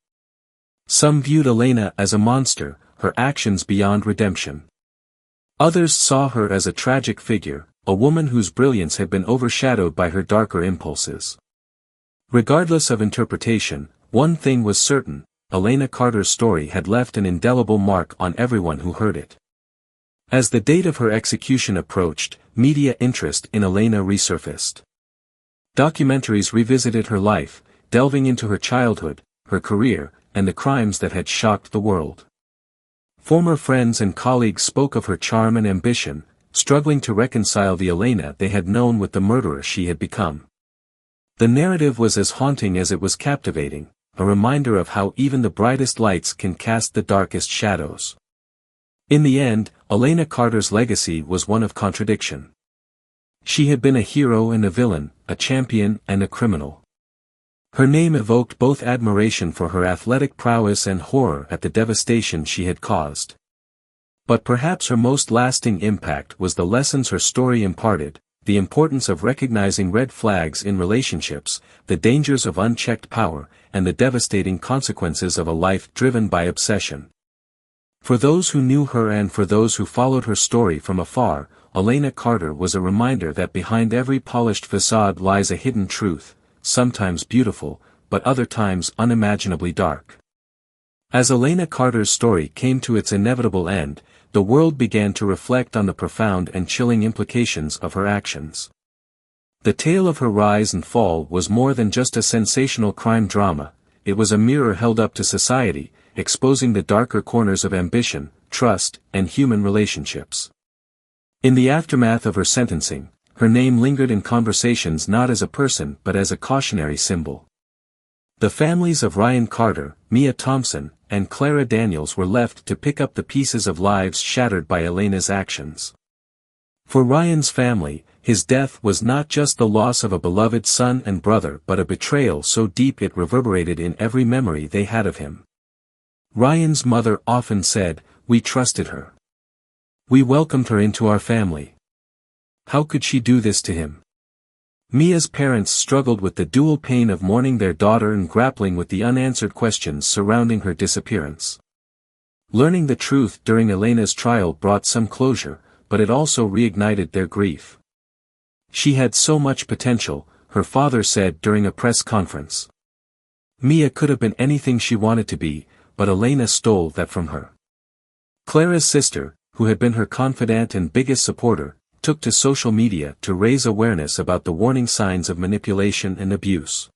Some viewed Elena as a monster, her actions beyond redemption. Others saw her as a tragic figure, a woman whose brilliance had been overshadowed by her darker impulses. Regardless of interpretation, one thing was certain: Elena Carter's story had left an indelible mark on everyone who heard it. As the date of her execution approached, media interest in Elena resurfaced. Documentaries revisited her life, delving into her childhood, her career, and the crimes that had shocked the world. Former friends and colleagues spoke of her charm and ambition, struggling to reconcile the Elena they had known with the murderer she had become. The narrative was as haunting as it was captivating, a reminder of how even the brightest lights can cast the darkest shadows. In the end, Elena Carter's legacy was one of contradiction. She had been a hero and a villain, a champion and a criminal. Her name evoked both admiration for her athletic prowess and horror at the devastation she had caused. But perhaps her most lasting impact was the lessons her story imparted: the importance of recognizing red flags in relationships, the dangers of unchecked power, and the devastating consequences of a life driven by obsession. For those who knew her and for those who followed her story from afar, Elena Carter was a reminder that behind every polished facade lies a hidden truth, sometimes beautiful, but other times unimaginably dark. As Elena Carter's story came to its inevitable end, the world began to reflect on the profound and chilling implications of her actions. The tale of her rise and fall was more than just a sensational crime drama; it was a mirror held up to society, exposing the darker corners of ambition, trust, and human relationships. In the aftermath of her sentencing, her name lingered in conversations not as a person but as a cautionary symbol. The families of Ryan Carter, Mia Thompson, and Clara Daniels were left to pick up the pieces of lives shattered by Elena's actions. For Ryan's family, his death was not just the loss of a beloved son and brother but a betrayal so deep it reverberated in every memory they had of him. Ryan's mother often said, "We trusted her. We welcomed her into our family. How could she do this to him?" Mia's parents struggled with the dual pain of mourning their daughter and grappling with the unanswered questions surrounding her disappearance. Learning the truth during Elena's trial brought some closure, but it also reignited their grief. She had so much potential, her father said during a press conference. Mia could have been anything she wanted to be, but Elena stole that from her. Clara's sister, who had been her confidant and biggest supporter, took to social media to raise awareness about the warning signs of manipulation and abuse.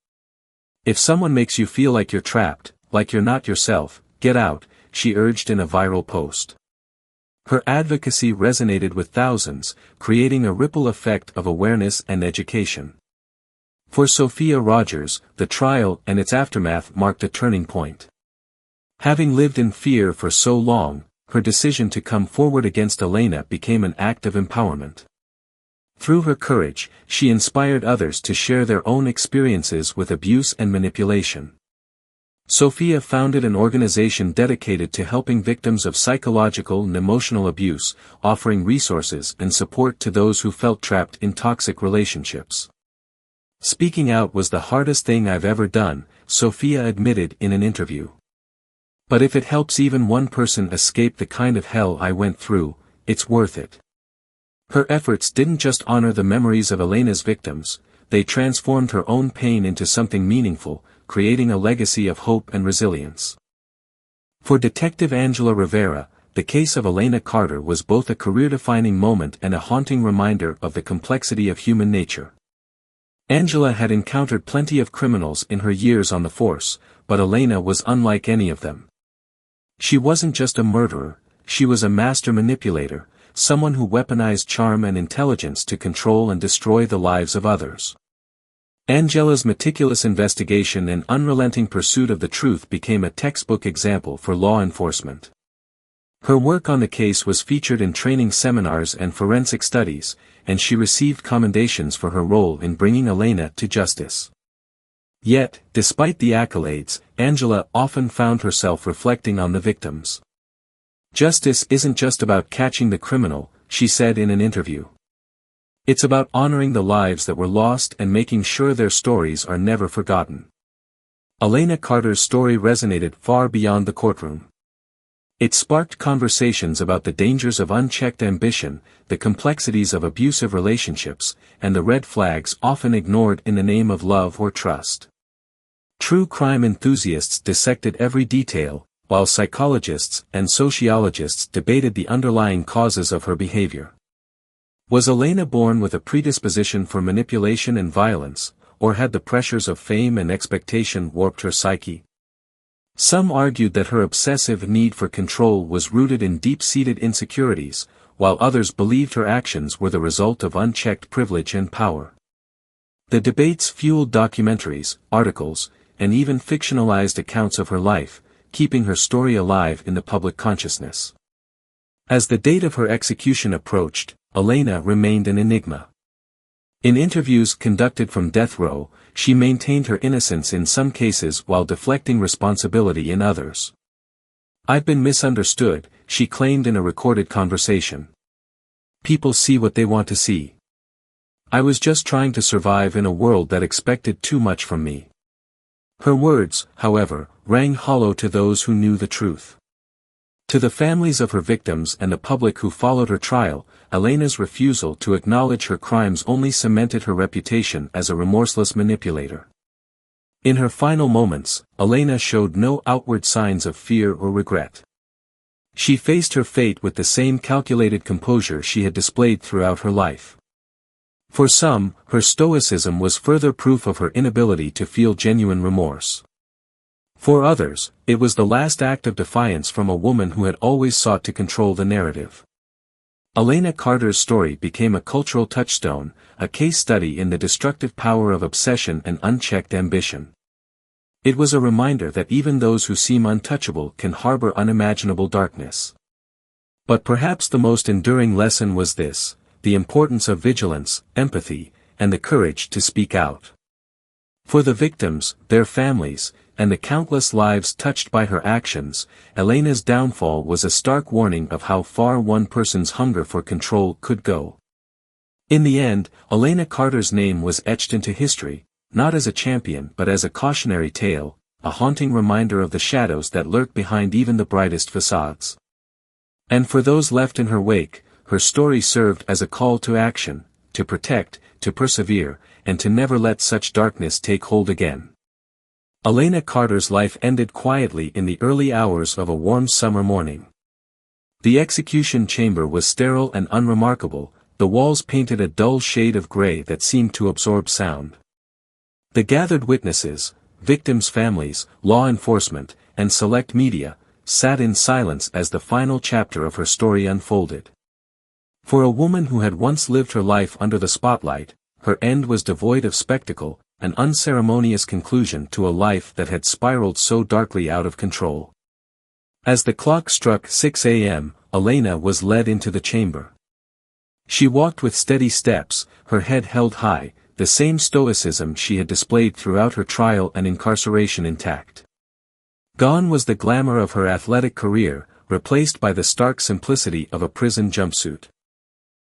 "If someone makes you feel like you're trapped, like you're not yourself, get out," she urged in a viral post. Her advocacy resonated with thousands, creating a ripple effect of awareness and education. For Sophia Rogers, the trial and its aftermath marked a turning point. Having lived in fear for so long, her decision to come forward against Elena became an act of empowerment. Through her courage, she inspired others to share their own experiences with abuse and manipulation. Sophia founded an organization dedicated to helping victims of psychological and emotional abuse, offering resources and support to those who felt trapped in toxic relationships. "Speaking out was the hardest thing I've ever done," Sophia admitted in an interview. "But if it helps even one person escape the kind of hell I went through, it's worth it." Her efforts didn't just honor the memories of Elena's victims, they transformed her own pain into something meaningful, creating a legacy of hope and resilience. For Detective Angela Rivera, the case of Elena Carter was both a career-defining moment and a haunting reminder of the complexity of human nature. Angela had encountered plenty of criminals in her years on the force, but Elena was unlike any of them. She wasn't just a murderer, she was a master manipulator, someone who weaponized charm and intelligence to control and destroy the lives of others. Angela's meticulous investigation and unrelenting pursuit of the truth became a textbook example for law enforcement. Her work on the case was featured in training seminars and forensic studies, and she received commendations for her role in bringing Elena to justice. Yet, despite the accolades, Angela often found herself reflecting on the victims. "Justice isn't just about catching the criminal," she said in an interview. "It's about honoring the lives that were lost and making sure their stories are never forgotten." Elena Carter's story resonated far beyond the courtroom. It sparked conversations about the dangers of unchecked ambition, the complexities of abusive relationships, and the red flags often ignored in the name of love or trust. True crime enthusiasts dissected every detail, while psychologists and sociologists debated the underlying causes of her behavior. Was Elena born with a predisposition for manipulation and violence, or had the pressures of fame and expectation warped her psyche? Some argued that her obsessive need for control was rooted in deep-seated insecurities, while others believed her actions were the result of unchecked privilege and power. The debates fueled documentaries, articles, and even fictionalized accounts of her life, keeping her story alive in the public consciousness. As the date of her execution approached, Elena remained an enigma. In interviews conducted from death row, she maintained her innocence in some cases while deflecting responsibility in others. "I've been misunderstood," she claimed in a recorded conversation. "People see what they want to see. I was just trying to survive in a world that expected too much from me." Her words, however, rang hollow to those who knew the truth. To the families of her victims and the public who followed her trial, Elena's refusal to acknowledge her crimes only cemented her reputation as a remorseless manipulator. In her final moments, Elena showed no outward signs of fear or regret. She faced her fate with the same calculated composure she had displayed throughout her life. For some, her stoicism was further proof of her inability to feel genuine remorse. For others, it was the last act of defiance from a woman who had always sought to control the narrative. Elena Carter's story became a cultural touchstone, a case study in the destructive power of obsession and unchecked ambition. It was a reminder that even those who seem untouchable can harbor unimaginable darkness. But perhaps the most enduring lesson was this: the importance of vigilance, empathy, and the courage to speak out. For the victims, their families, and the countless lives touched by her actions, Elena's downfall was a stark warning of how far one person's hunger for control could go. In the end, Elena Carter's name was etched into history, not as a champion but as a cautionary tale, a haunting reminder of the shadows that lurk behind even the brightest facades. And for those left in her wake, her story served as a call to action, to protect, to persevere, and to never let such darkness take hold again. Elena Carter's life ended quietly in the early hours of a warm summer morning. The execution chamber was sterile and unremarkable, the walls painted a dull shade of gray that seemed to absorb sound. The gathered witnesses, victims' families, law enforcement, and select media, sat in silence as the final chapter of her story unfolded. For a woman who had once lived her life under the spotlight, her end was devoid of spectacle, an unceremonious conclusion to a life that had spiraled so darkly out of control. As the clock struck 6 a.m., Elena was led into the chamber. She walked with steady steps, her head held high, the same stoicism she had displayed throughout her trial and incarceration intact. Gone was the glamour of her athletic career, replaced by the stark simplicity of a prison jumpsuit.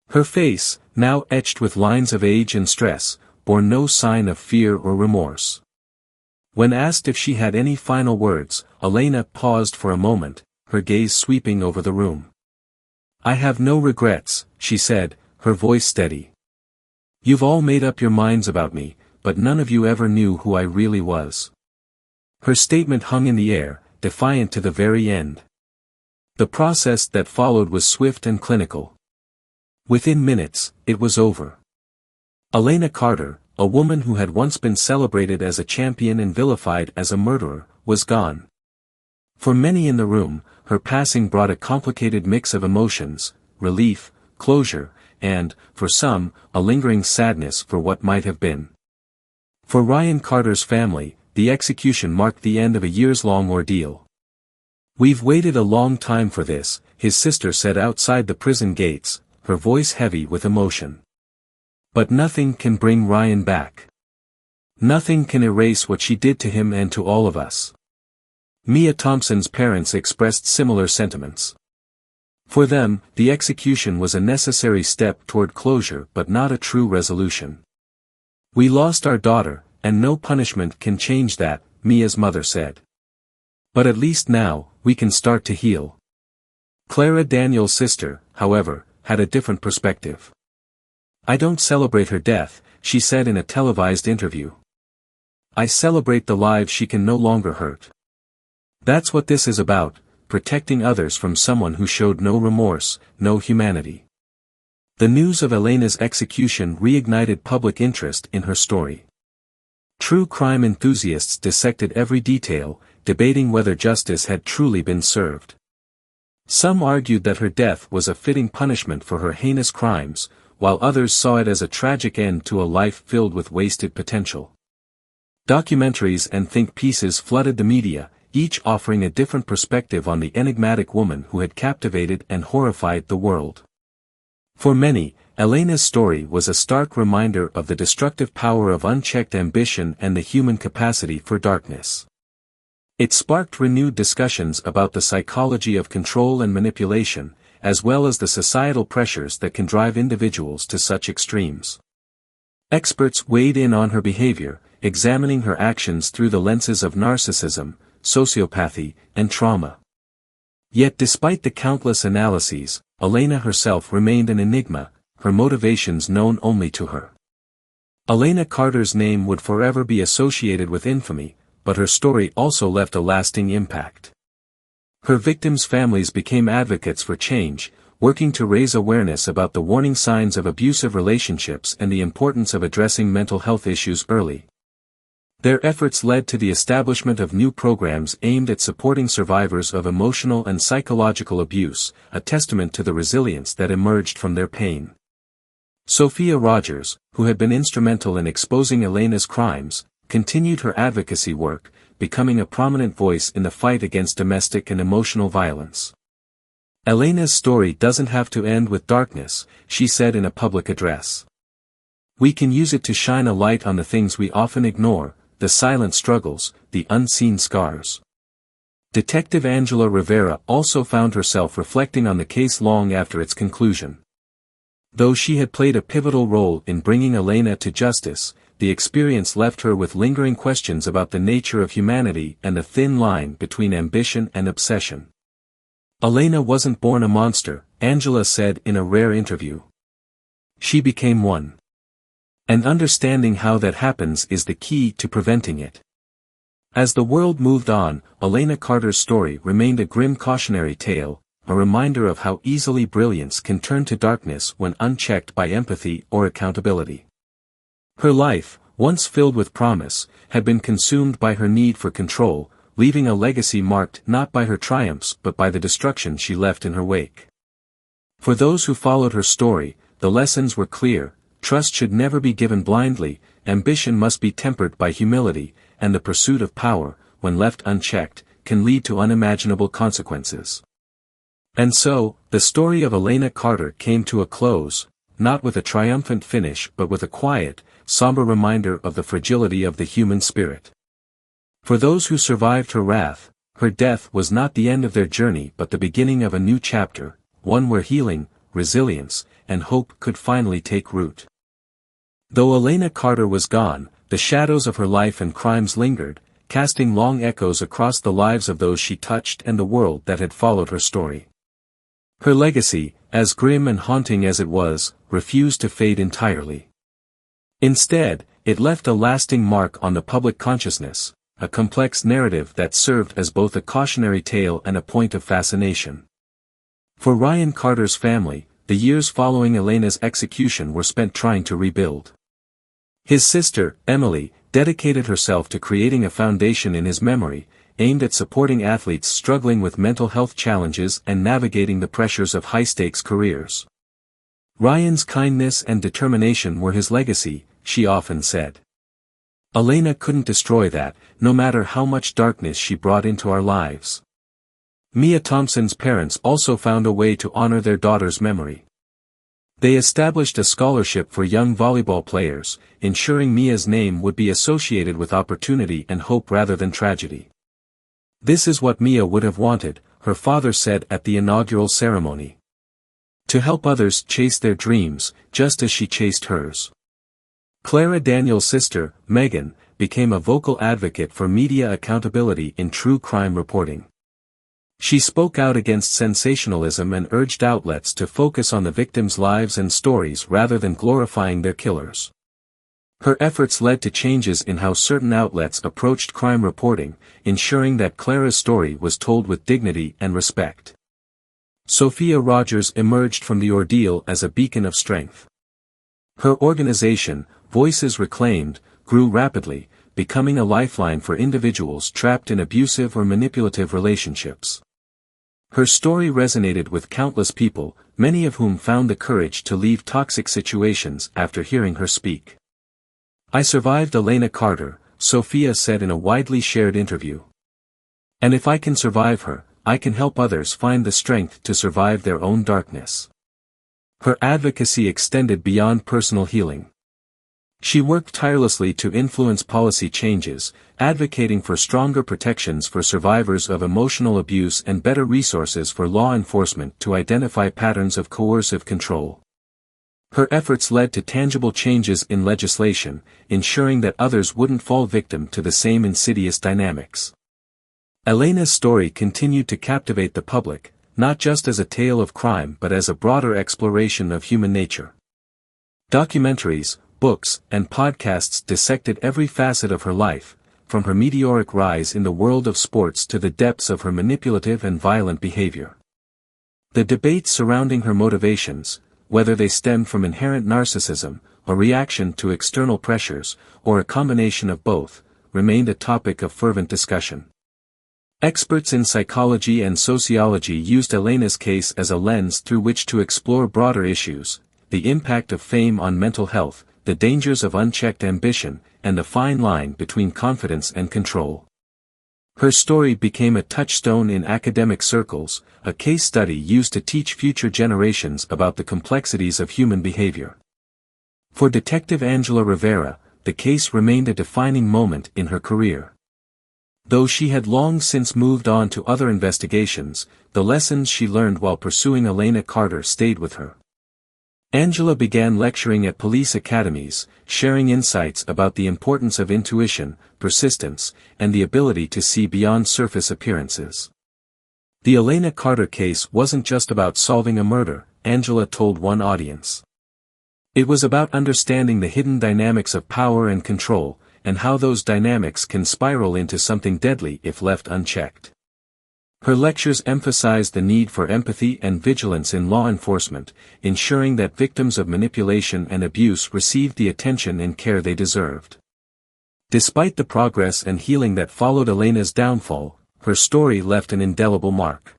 Her face, now etched with lines of age and stress, bore no sign of fear or remorse. When asked if she had any final words, Elena paused for a moment, her gaze sweeping over the room. "I have no regrets," she said, her voice steady. "You've all made up your minds about me, but none of you ever knew who I really was." Her statement hung in the air, defiant to the very end. The process that followed was swift and clinical. Within minutes, it was over. Elena Carter, a woman who had once been celebrated as a champion and vilified as a murderer, was gone. For many in the room, her passing brought a complicated mix of emotions: relief, closure, and, for some, a lingering sadness for what might have been. For Ryan Carter's family, the execution marked the end of a years-long ordeal. "We've waited a long time for this," his sister said outside the prison gates, her voice heavy with emotion. "But nothing can bring Ryan back. Nothing can erase what she did to him and to all of us." Mia Thompson's parents expressed similar sentiments. For them, the execution was a necessary step toward closure but not a true resolution. "We lost our daughter, and no punishment can change that," Mia's mother said. "But at least now, we can start to heal." Clara Daniels' sister, however, had a different perspective. "I don't celebrate her death," she said in a televised interview. "I celebrate the lives she can no longer hurt. That's what this is about, protecting others from someone who showed no remorse, no humanity." The news of Elena's execution reignited public interest in her story. True crime enthusiasts dissected every detail, debating whether justice had truly been served. Some argued that her death was a fitting punishment for her heinous crimes, while others saw it as a tragic end to a life filled with wasted potential. Documentaries and think pieces flooded the media, each offering a different perspective on the enigmatic woman who had captivated and horrified the world. For many, Elena's story was a stark reminder of the destructive power of unchecked ambition and the human capacity for darkness. It sparked renewed discussions about the psychology of control and manipulation, as well as the societal pressures that can drive individuals to such extremes. Experts weighed in on her behavior, examining her actions through the lenses of narcissism, sociopathy, and trauma. Yet despite the countless analyses, Elena herself remained an enigma, her motivations known only to her. Elena Carter's name would forever be associated with infamy, but her story also left a lasting impact. Her victims' families became advocates for change, working to raise awareness about the warning signs of abusive relationships and the importance of addressing mental health issues early. Their efforts led to the establishment of new programs aimed at supporting survivors of emotional and psychological abuse, a testament to the resilience that emerged from their pain. Sophia Rogers, who had been instrumental in exposing Elena's crimes, continued her advocacy work, becoming a prominent voice in the fight against domestic and emotional violence. "Elena's story doesn't have to end with darkness," she said in a public address. "We can use it to shine a light on the things we often ignore, the silent struggles, the unseen scars." Detective Angela Rivera also found herself reflecting on the case long after its conclusion. Though she had played a pivotal role in bringing Elena to justice, the experience left her with lingering questions about the nature of humanity and the thin line between ambition and obsession. "Elena wasn't born a monster," Angela said in a rare interview. "She became one. And understanding how that happens is the key to preventing it." As the world moved on, Elena Carter's story remained a grim cautionary tale, a reminder of how easily brilliance can turn to darkness when unchecked by empathy or accountability. Her life, once filled with promise, had been consumed by her need for control, leaving a legacy marked not by her triumphs but by the destruction she left in her wake. For those who followed her story, the lessons were clear: trust should never be given blindly, ambition must be tempered by humility, and the pursuit of power, when left unchecked, can lead to unimaginable consequences. And so, the story of Elena Carter came to a close, not with a triumphant finish but with a quiet, somber reminder of the fragility of the human spirit. For those who survived her wrath, her death was not the end of their journey but the beginning of a new chapter, one where healing, resilience, and hope could finally take root. Though Elena Carter was gone, the shadows of her life and crimes lingered, casting long echoes across the lives of those she touched and the world that had followed her story. Her legacy, as grim and haunting as it was, refused to fade entirely. Instead, it left a lasting mark on the public consciousness, a complex narrative that served as both a cautionary tale and a point of fascination. For Ryan Carter's family, the years following Elena's execution were spent trying to rebuild. His sister, Emily, dedicated herself to creating a foundation in his memory, aimed at supporting athletes struggling with mental health challenges and navigating the pressures of high-stakes careers. Ryan's kindness and determination were his legacy, she often said. Elena couldn't destroy that, no matter how much darkness she brought into our lives. Mia Thompson's parents also found a way to honor their daughter's memory. They established a scholarship for young volleyball players, ensuring Mia's name would be associated with opportunity and hope rather than tragedy. "This is what Mia would have wanted," her father said at the inaugural ceremony. "To help others chase their dreams, just as she chased hers." Clara Daniels' sister, Megan, became a vocal advocate for media accountability in true crime reporting. She spoke out against sensationalism and urged outlets to focus on the victims' lives and stories rather than glorifying their killers. Her efforts led to changes in how certain outlets approached crime reporting, ensuring that Clara's story was told with dignity and respect. Sophia Rogers emerged from the ordeal as a beacon of strength. Her organization, Voices Reclaimed, grew rapidly, becoming a lifeline for individuals trapped in abusive or manipulative relationships. Her story resonated with countless people, many of whom found the courage to leave toxic situations after hearing her speak. "I survived Elena Carter," Sophia said in a widely shared interview. "And if I can survive her, I can help others find the strength to survive their own darkness." Her advocacy extended beyond personal healing. She worked tirelessly to influence policy changes, advocating for stronger protections for survivors of emotional abuse and better resources for law enforcement to identify patterns of coercive control. Her efforts led to tangible changes in legislation, ensuring that others wouldn't fall victim to the same insidious dynamics. Elena's story continued to captivate the public, not just as a tale of crime but as a broader exploration of human nature. Documentaries, books, and podcasts dissected every facet of her life, from her meteoric rise in the world of sports to the depths of her manipulative and violent behavior. The debates surrounding her motivations, whether they stemmed from inherent narcissism, a reaction to external pressures, or a combination of both, remained a topic of fervent discussion. Experts in psychology and sociology used Elena's case as a lens through which to explore broader issues: the impact of fame on mental health, the dangers of unchecked ambition, and the fine line between confidence and control. Her story became a touchstone in academic circles, a case study used to teach future generations about the complexities of human behavior. For Detective Angela Rivera, the case remained a defining moment in her career. Though she had long since moved on to other investigations, the lessons she learned while pursuing Elena Carter stayed with her. Angela began lecturing at police academies, sharing insights about the importance of intuition, persistence, and the ability to see beyond surface appearances. The Elena Carter case wasn't just about solving a murder, Angela told one audience. It was about understanding the hidden dynamics of power and control, and how those dynamics can spiral into something deadly if left unchecked. Her lectures emphasized the need for empathy and vigilance in law enforcement, ensuring that victims of manipulation and abuse received the attention and care they deserved. Despite the progress and healing that followed Elena's downfall, her story left an indelible mark.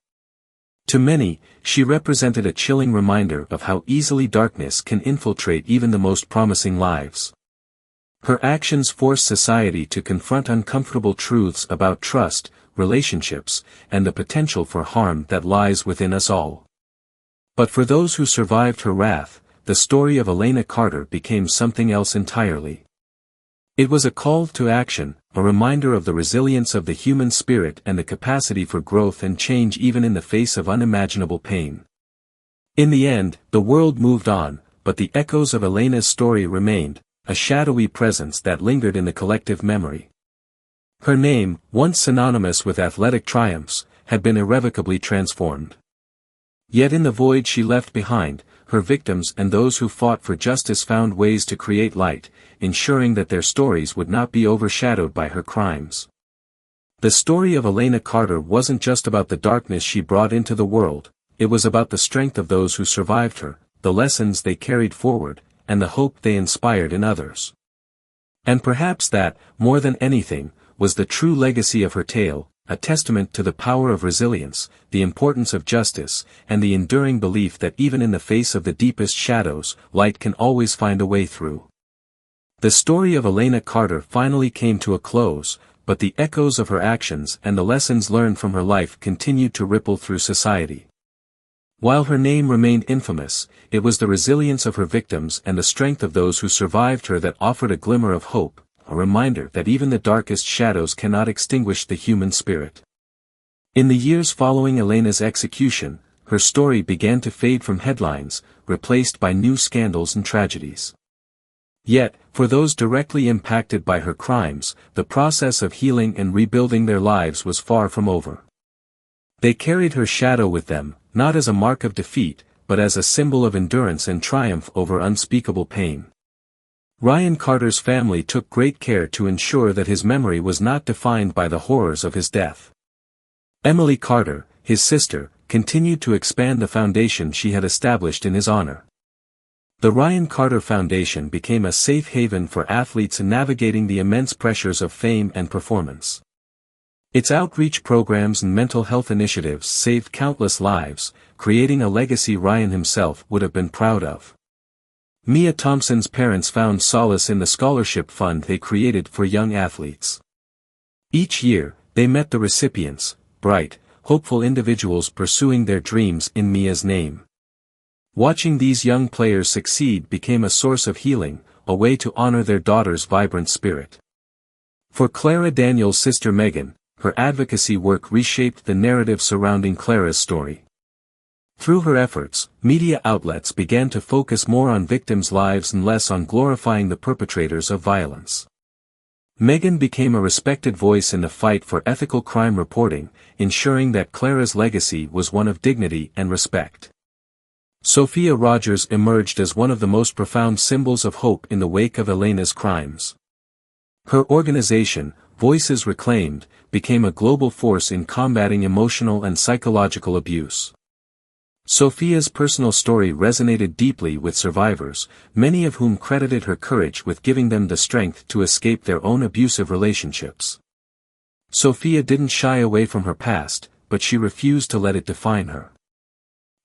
To many, she represented a chilling reminder of how easily darkness can infiltrate even the most promising lives. Her actions forced society to confront uncomfortable truths about trust, relationships, and the potential for harm that lies within us all. But for those who survived her wrath, the story of Elena Carter became something else entirely. It was a call to action, a reminder of the resilience of the human spirit and the capacity for growth and change even in the face of unimaginable pain. In the end, the world moved on, but the echoes of Elena's story remained, a shadowy presence that lingered in the collective memory. Her name, once synonymous with athletic triumphs, had been irrevocably transformed. Yet in the void she left behind, her victims and those who fought for justice found ways to create light, ensuring that their stories would not be overshadowed by her crimes. The story of Elena Carter wasn't just about the darkness she brought into the world, it was about the strength of those who survived her, the lessons they carried forward, and the hope they inspired in others. And perhaps that, more than anything, was the true legacy of her tale, a testament to the power of resilience, the importance of justice, and the enduring belief that even in the face of the deepest shadows, light can always find a way through. The story of Elena Carter finally came to a close, but the echoes of her actions and the lessons learned from her life continued to ripple through society. While her name remained infamous, it was the resilience of her victims and the strength of those who survived her that offered a glimmer of hope, a reminder that even the darkest shadows cannot extinguish the human spirit. In the years following Elena's execution, her story began to fade from headlines, replaced by new scandals and tragedies. Yet, for those directly impacted by her crimes, the process of healing and rebuilding their lives was far from over. They carried her shadow with them, not as a mark of defeat, but as a symbol of endurance and triumph over unspeakable pain. Ryan Carter's family took great care to ensure that his memory was not defined by the horrors of his death. Emily Carter, his sister, continued to expand the foundation she had established in his honor. The Ryan Carter Foundation became a safe haven for athletes navigating the immense pressures of fame and performance. Its outreach programs and mental health initiatives saved countless lives, creating a legacy Ryan himself would have been proud of. Mia Thompson's parents found solace in the scholarship fund they created for young athletes. Each year, they met the recipients, bright, hopeful individuals pursuing their dreams in Mia's name. Watching these young players succeed became a source of healing, a way to honor their daughter's vibrant spirit. For Clara Daniels' sister Megan, her advocacy work reshaped the narrative surrounding Clara's story. Through her efforts, media outlets began to focus more on victims' lives and less on glorifying the perpetrators of violence. Megan became a respected voice in the fight for ethical crime reporting, ensuring that Clara's legacy was one of dignity and respect. Sophia Rogers emerged as one of the most profound symbols of hope in the wake of Elena's crimes. Her organization, Voices Reclaimed, became a global force in combating emotional and psychological abuse. Sophia's personal story resonated deeply with survivors, many of whom credited her courage with giving them the strength to escape their own abusive relationships. Sophia didn't shy away from her past, but she refused to let it define her.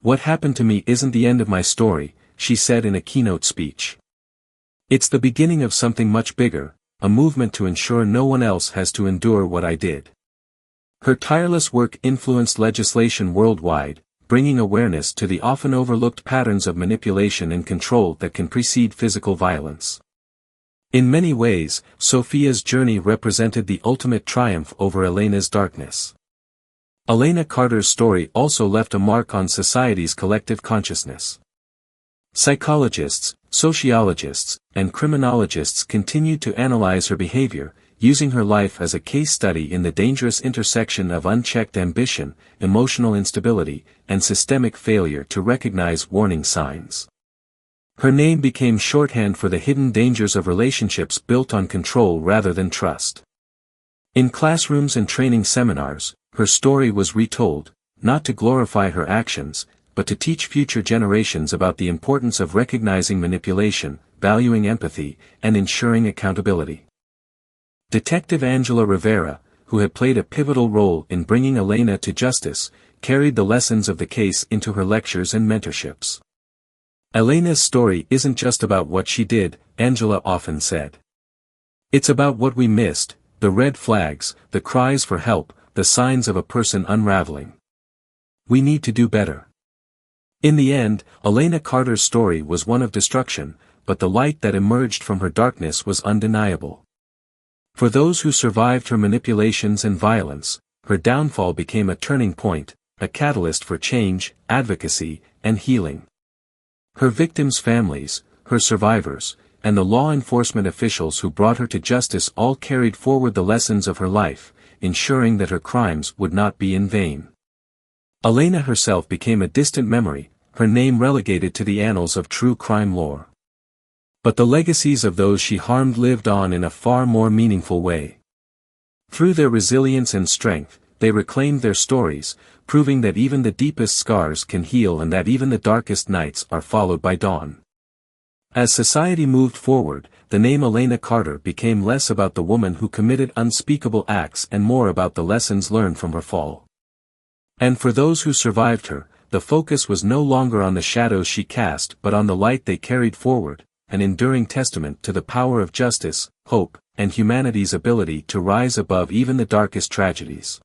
"What happened to me isn't the end of my story," she said in a keynote speech. "It's the beginning of something much bigger, a movement to ensure no one else has to endure what I did." Her tireless work influenced legislation worldwide, bringing awareness to the often overlooked patterns of manipulation and control that can precede physical violence. In many ways, Sophia's journey represented the ultimate triumph over Elena's darkness. Elena Carter's story also left a mark on society's collective consciousness. Psychologists, sociologists, and criminologists continued to analyze her behavior, using her life as a case study in the dangerous intersection of unchecked ambition, emotional instability, and systemic failure to recognize warning signs. Her name became shorthand for the hidden dangers of relationships built on control rather than trust. In classrooms and training seminars, her story was retold, not to glorify her actions, but to teach future generations about the importance of recognizing manipulation, valuing empathy, and ensuring accountability. Detective Angela Rivera, who had played a pivotal role in bringing Elena to justice, carried the lessons of the case into her lectures and mentorships. "Elena's story isn't just about what she did," Angela often said. "It's about what we missed, the red flags, the cries for help, the signs of a person unraveling. We need to do better." In the end, Elena Carter's story was one of destruction, but the light that emerged from her darkness was undeniable. For those who survived her manipulations and violence, her downfall became a turning point, a catalyst for change, advocacy, and healing. Her victims' families, her survivors, and the law enforcement officials who brought her to justice all carried forward the lessons of her life, ensuring that her crimes would not be in vain. Elena herself became a distant memory, her name relegated to the annals of true crime lore. But the legacies of those she harmed lived on in a far more meaningful way. Through their resilience and strength, they reclaimed their stories, proving that even the deepest scars can heal and that even the darkest nights are followed by dawn. As society moved forward, the name Elena Carter became less about the woman who committed unspeakable acts and more about the lessons learned from her fall. And for those who survived her, the focus was no longer on the shadows she cast but on the light they carried forward, an enduring testament to the power of justice, hope, and humanity's ability to rise above even the darkest tragedies.